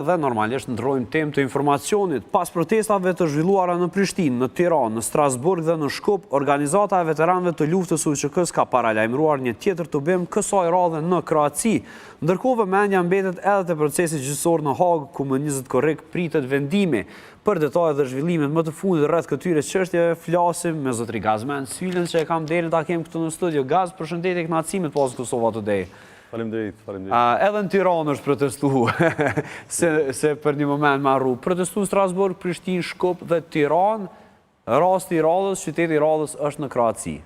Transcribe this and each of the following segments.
Dhe normalisht ndrojmë temë të informacionit. Pas protestave të zhvilluara në Prishtinë, në Tiranë, në Strasburg dhe në Shkup, organizata e veteranëve të luftës UÇK-s ka paralajmëruar një tjetër tubim kësaj radhe në Kroaci. Ndërkohë vëmendja mbetet edhe te procesi gjyqësor në Hagë, ku më 20 korrik pritet vendimi. Për detajet dhe zhvillimet më të fundit rreth këtyre çështjeve flasim me zotrin Gazmen Sylën, që e kam derën ta kem këtu në studio. Gaz, përshëndetje, kënaqësimet pas Kosova Today. Faleminderit. Edhe në Tiranë është protestu, se për një moment ma rru. Protestu Strasburg, Prishtinë, Shkup dhe Tiranë, rasti i radhës, qyteti i radhës është në Kroaci.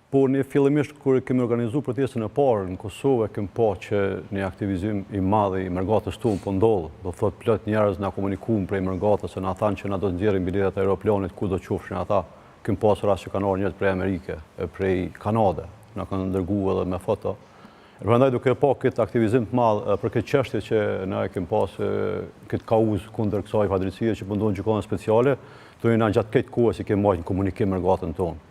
Po, ne fillimisht kur kemi organizuar protestën e parë në Kosovë, kemi pa që një aktivizim i madh i mërgatës tonë po ndodh. Do thot plot njerëz na komunikuan prej mërgatës se na thanë që na do të nxjerrin biletat e aeroplanit ku do qofshin ata. Kemi pasur rast që kanë ardhur njerëz prej Amerike, prej Kanade, na kanë dërguar edhe me foto. Prandaj duke pa këtë aktivizim të madh për këtë çështje që na e kemi pas këtë kauzë kundër kësaj padrejtësie që po ndodh në gjykatën speciale, do na gjatë këtë kohës që kemi marrë një komunikim me gatën tonë.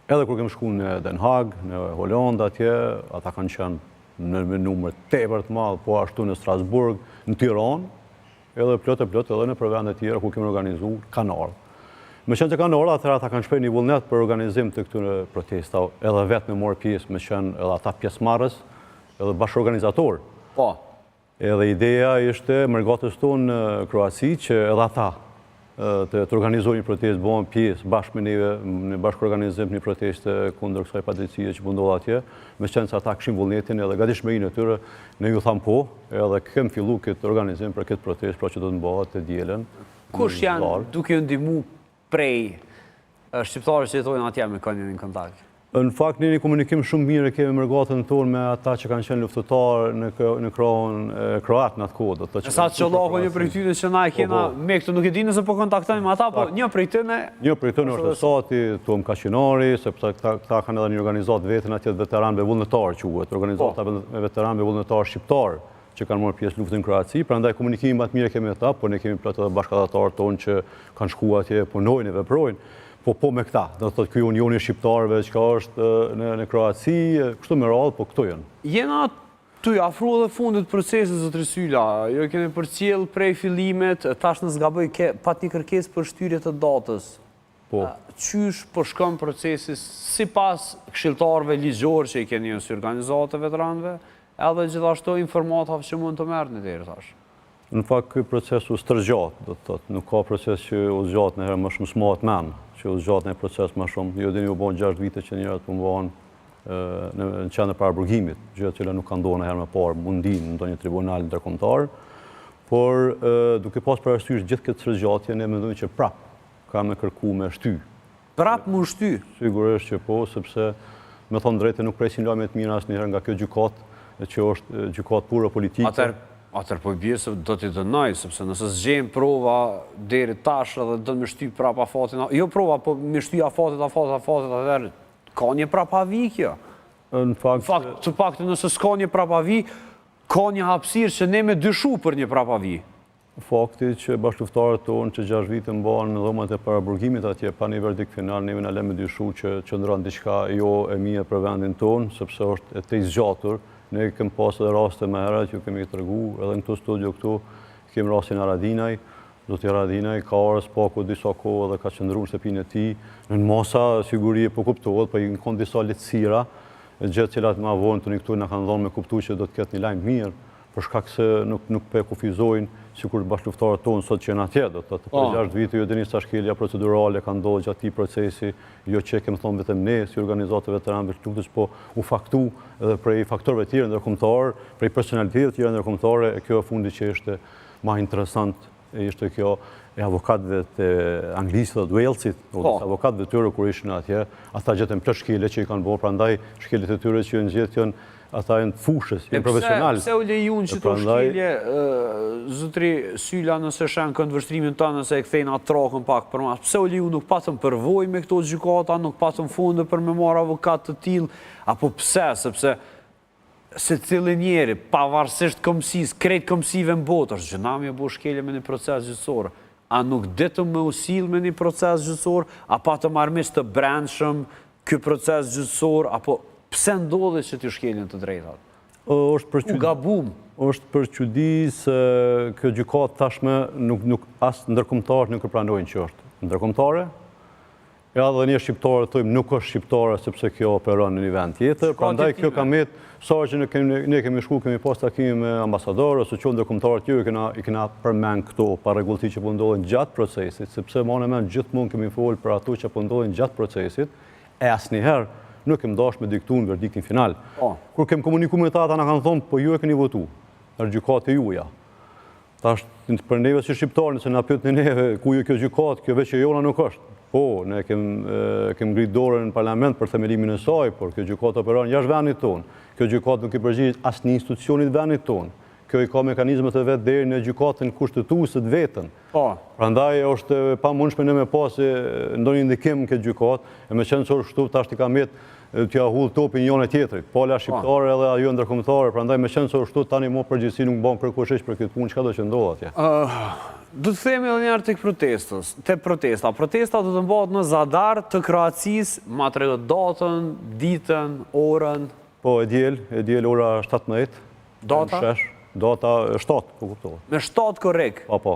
Edhe kur kemi shkuar në Den Haag, në Holandë atje, ata kanë qenë në numër tepër të madh, po ashtu në Strasburg, në Tiranë, edhe plot edhe në vende të tjera ku kemi organizuar kanë ardhur. Meqenëse që kanë ardhur, atëherë ata kanë shprehur një vullnet për organizim të këtyre protestave, edhe vetë me marrë pjesë, me qenë edhe ata pjesëmarrës, edhe bashkëorganizator. Po. Edhe ideja ishte mërgatës tonë në Kroaci që edhe ata të organizojnë një protestë, bëhen pjesë bashkë me neve në bashkëorganizim një protestë kundër kësaj padrejtësie që po ndodh atje, meqenëse ata kishin vullnetin edhe gatishmërinë e tyre, ne ju tham po, edhe kemi filluar këtë organizim për këtë protestë, pra që do të bëhet të dielën. Kush janë duke u ndihmu prej shqiptarëve që jetojnë atje me kanë një kontakt? Në fakt, një komunikim shumë mirë kemi me mërgatën tonë me ata që kanë qenë luftëtarë në krahun kroat në atë kohë. E sa të qëllohë një prej tyre që na e kena me këtë, nuk e di nëse po kontaktojnë me ata, po një prej tyre... Një prej tyre është Sati, Tom Kaqinari, sepse këta kanë edhe një organizatë vetën atje të veteranëve vullnetarë quhet, organizata me veteranëve vullnetarë shqiptarë që kanë marrë pjesë luftën në Kroaci. Prandaj komunikimi më të mirë kemi me ata, por ne kemi plot edhe bashkëdhëtarë tonë që kanë shkuar atje, punojnë e veprojnë. Po me këta, do të thotë ky unioni shqiptarëve që është në Kroaci, kështu me radhë, po këto janë. Jena ty afru edhe fundit procesit, zotri Syla, jo keni përcjell prej fillimet, tash në zgaboj, pat një kërkesë për shtyrje të datës. Po. Qysh po shkon procesi sipas këshilltarëve ligjor që i keni si organizatë veteranëve, edhe gjithashtu informatave që mund të merrni deri tash? Në fakt, ky proces u stërgjat, do të thotë, nuk ka proces që u zgjat në herë më shumë smohet men, që u zgjat në proces më shumë. Jo dini u bën 6 vite që njerëzit po mbahen në qendër paraburgimit, gjë që nuk ka ndodhur herë më parë mundin në ndonjë tribunal ndërkombëtar, por duke pas parasysh gjithë këtë stërgjatje, ne mendojmë që prap kam të kërkuar me shty. Prap më shty? Sigurisht që po, sepse me thënë drejtë nuk presin lajme të mira asnjëherë nga kjo gjykatë, që është gjykatë pure politike. Atër po i bje se do t'i dënoj, sepse nëse zgjem prova deri tash edhe do të më shty prapa fatin, jo prova, po më shty afatit, atër, ka një prapavi kjo. Në fakt, të paktën nëse s'ka një prapavi, ka një hapësirë që ne me dyshu për një prapavi. Fakti që bashkëluftarët tonë që 6 vite mbahen në dhomat e paraburgimit atje pa një verdikt final, ne na lëmë dyshu që qëndron diçka jo e mirë për vendin tonë, sepse është e tej zgjatur. Ne kemi pas edhe raste më herët që kemi treguar edhe në këtë studio këtu, kemi rastin Aradinaj, zoti Aradinaj ka orë spaku disa kohë dhe ka qëndruar në shtëpinë e tij. Në masa siguri po kuptohet, po i kanë disa lehtësira, gjë të cilat më vonë tani këtu na kanë dhënë me kuptues që do të ketë një lajm mirë, për shkak se nuk po kufizojnë sikur bashkëluftarët tonë sot që janë atje, do të thotë për 6 vite ju dini sa shkelja procedurale ka ndodhur gjatë këtij procesi, jo që kemi thonë vetëm ne si organizatë veteranëve të luftës, po u faktu edhe prej faktorëve të tjerë ndërkombëtar, prej personaliteteve të tjera ndërkombëtare, e kjo e fundit që ishte më interesant ishte kjo e avokatëve të Anglisë dhe Walesit, avokatëve të tyre kur ishin atje, ata gjetën plot shkelje që i kanë bërë, prandaj shkeljet e tyre që janë gjetën ata janë fushës, janë profesional. Pse u lejun që të shkelje, zotri Syla, nëse shenë këndvështrimin të nëse e kthejnë atë trakën pak për mas, pse u lejun nuk patëm përvoj me këto gjykata, nuk patëm funde për me marrë avokat të tillë, apo pse, sepse se cilë njeri, pavarësisht këmsis, krejt këmsive në botë, është gjënami e bo shkelje me një proces gjyqësor, a nuk ditëm me usil me një proces gjyqësor, a patëm armisht të brendshëm ky proces gjyqësor, apo pse ndodhe që t'ju shkeljen të drejtat? U gabum. Është për çudi se kjo gjykatë tashme as ndërkombëtarët nuk e pranojnë që është ndërkombëtare. Ja dhe një shqiptare të thojmë nuk është shqiptare sepse kjo operon në një vend tjetër. Prandaj kjo ka metë sa që ne kemi shku, kemi pas takime me ambasadorë ose që ndërkombëtarët tjerë i kena përmend këto parregullti që po ndodhin gjatë procesit, sepse më në gjithmonë kemi folë për ato që po ndodhin gjatë procesit, e asnjëherë nuk kemi dashur me diktuar verdiktin final. Kur kemi komunikuar me ta, ata na kanë thonë, po ju e keni votuar, është gjykatë juaja. Tash për neve si shqiptarë, nëse na pyetni neve ku ju kjo gjykatë, kjo veç e jona nuk është. Po, ne kem ngrit dorën në parlament për themelimin e saj, por kjo gjykatë operon jashtë vendit tonë. Kjo gjykatë nuk i përgjigjet asnjë institucionit vendit tonë. Kjo i ka mekanizmat e vet deri në gjykatën kushtetuese të vetën. Prandaj është pamundshme ne me pasi ndonjë ndikim në këtë gjykatë, e me qenë se kështu tash i ka metë t'ja hull topin njëri tjetrit, pala shqiptare edhe ajo ndërkombëtare, prandaj me qenë se kështu tani më përgjithësi nuk bën kërkosh për këtë punë, çka do që ndodh atje. Do të themi edhe një herë tek protesta. Protesta do të mbahet në Zadar të Kroacisë, ma tregët datën, ditën, orën. Po, e diel ora 17. Data? Data 7, po kuptova. Me 7 korrekt? Po.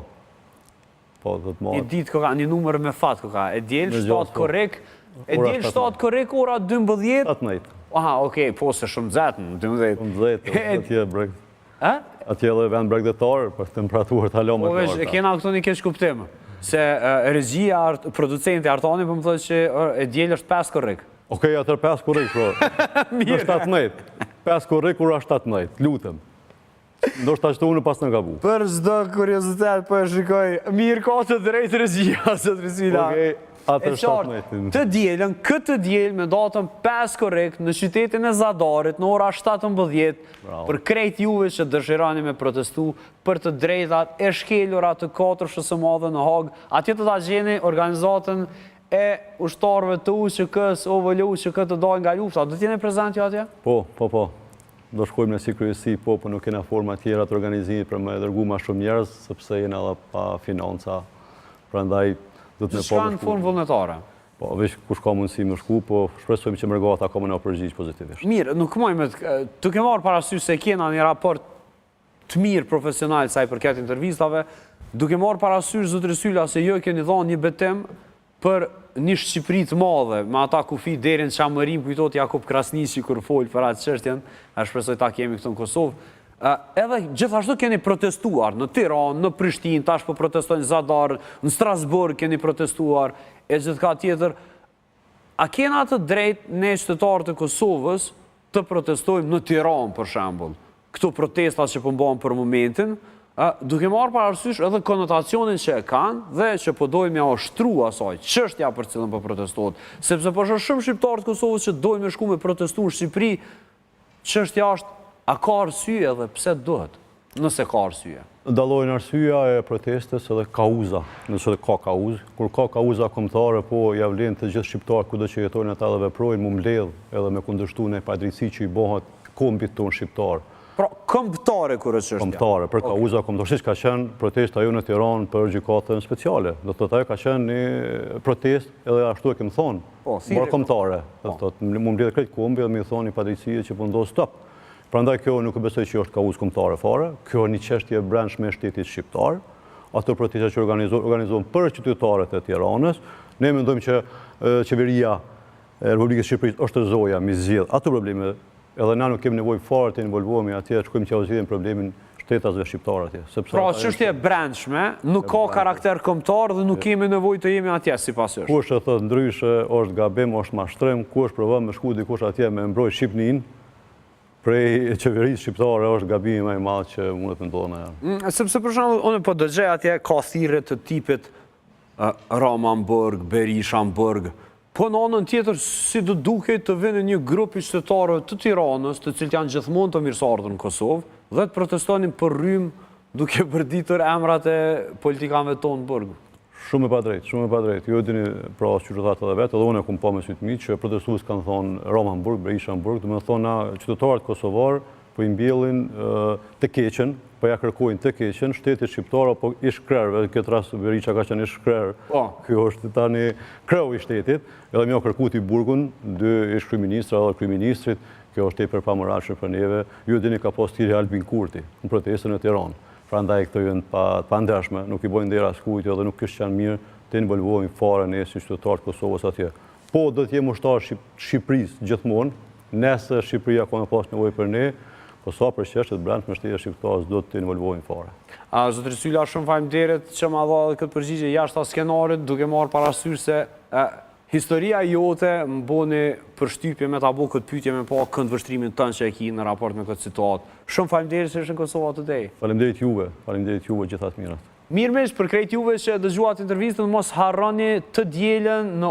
Po, do të marrë. Një ditë ka, një numër me fat ka. E diel 7 korrekt? E diel 7 korrekt ora 12? 17. Aha, okej, po se shumë zetën, 12. 12, atje breg. Atje edhe vend bregdetar, për temperaturë të halon me të kena këto një keq kuptim, se regjia, producenti Artani, për më thëtë që e diel është 5 korrekt. Okej, atër 5 korrekt, pro. Në 17. 5 korrekt, ora 17, lutem. Ndoshta që të unë pas në gabu. Për çdo kuriozitet, po e shikoj, mirë ka të drejtë regjia, së të rrisila. Okej, atër 17. Të dielën, këtë diel me datën 5 korrekt në qytetin e Zadarit në ora 17, për krejt juve që dëshirani me protestu për të drejtat e shkelura të 4 SHS-madhe në Hagë, atje të ta gjeni organizatën e ushtarëve të UÇK-s, OVL-UÇK të dojnë nga lufta. Do t'jeni prezent ju atje? Po. Do shkojmë në si kryesi, po nuk kena forma tjera të organizimit për me dërgu ma shumë njerëz, sepse jena edhe pa financa. Prandaj do të me Shka në formë vullnetare? Po, veç kush ka mundësi më shku, po shpresojmë që mërgata ka më në përgjigj pozitivisht. Mirë, nuk mojme të ke marrë parasysh se kena një raport të mirë profesional sa i përket intervistave, duke marrë parasysh zotëri Sylla se jo keni dhënë një betim për një Shqipëri të madhe, me ata kufi deri në Çamërim, kujtohet Jakub Krasniqi kur fol për atë çështjen, a shpresoj ta kemi këtu në Kosovë. Edhe gjithashtu keni protestuar në Tiranë, në Prishtinë, tash po protestojnë në Zadar, në Strasburg keni protestuar, e gjithka tjetër. A kena të drejtë ne qytetarët e Kosovës të protestojmë në Tiranë, për shembull, këto protestat që po bëhen për momentin, duke marrë parasysh edhe konotacionin që e kanë dhe që po dojmë ja oshtru asaj çështja për cilën po protestohet, sepse po shoh shumë shqiptarë të Kosovës që dojnë me shku me protestu në Shqipëri, çështja është a ka arsye dhe pse duhet, nëse ka arsye. Dallojnë arsyeja e protestës edhe kauza, nëse ka kauzë. Kur ka kauza kombëtare, po ja vlen të gjithë shqiptarët kudo që jetojnë ata dhe veprojnë, mu mbledh edhe me kundërshtu në padrejtësi që i bëhet kombit tonë shqiptar. Pra, kombëtare kur është çështja. Kombëtare, për kauza kombëtare, siç ka qenë protesta jo në Tiranë për gjykatën speciale. Do të thotë ajo ka qenë një protestë edhe ashtu e kemi thonë. Por kombëtare. Do të thotë mu mbledh krejt kombi dhe më thonë padrejtësia që po ndos stop. Prandaj kjo nuk e besoj që është kauzë kombëtare fare. Kjo është një çështje e brendshme e shtetit shqiptar. Ato protesta që organizohen për qytetarët e Tiranës, ne mendojmë që qeveria e Republikës Shqipërisë është zoja mi zgjidh ato probleme. Edhe na nuk kemi nevojë fare të involvohemi atje, shkojmë që zgjidhim problemin shtetasve shqiptar atje. Pra, çështje e brendshme, nuk ka karakter kombëtar dhe nuk kemi nevojë të jemi atje sipas jush. Kush e thot ndryshe është gabim, është mashtrim, kush provon me shku dikush atje me mbrojt Shqipërinë, prej qeverisë shqiptare është gabimi më i madh që mund të ndodhë. Sepse për shembull, unë po dëgjoj atje ka thirrje të tipit Romanburg, Berishamburg. Po në anën tjetër, si do duket të vënë një grup i qytetarëve të Tiranës, të cilët janë gjithmonë të mirëseardhur në Kosovë, dhe të protestonin për rrymë duke përditur emrat e politikanëve tonë burg. Shumë e padrejtë. Ju e dini pra qytetarët edhe vetë, edhe unë e kum pa me sytë mi që protestues kanë thonë Romanburg, Berishamburg, do të thonë na qytetarët kosovar po i mbjellin të keqen, po ja kërkojnë të keqen, shtetit shqiptar apo ish krerëve, në këtë rast Berisha ka qenë ish krerë, kjo është tani kreu i shtetit, edhe më kërkuti burgun, dy ish kryeministra dhe kryeministrit, Kjo është tepër pamoralshme për neve. Ju dini ka pas thirrje Albin Kurti në protestën në Tiranë. Prandaj këto janë pa ndershme, nuk i bojnë nder askujt dhe nuk është qanë mirë të involvohemi fare ne si qytetarë të Kosovës atje. Po do të jemi ushtar Shqipërisë gjithmonë, nëse Shqipëria ka pas nevojë për ne, po sa për çështjet brendshme shtetit shqiptar do të involvohemi fare. Zotëri Sylla, shumë faleminderit që ma dha këtë përgjigje jashtë skenarit, duke marrë parasysh se historia jote më boni përshtypje me ta bo këtë pyetje me pa këndvështrimin tënë që e ki në raport me këtë situatë. Shumë faleminderit që ishën Kosova Today. Faleminderit juve gjithat mirat. Mirëmish, për krejt juve që dëgjuat intervistën, mos harroni të dielën në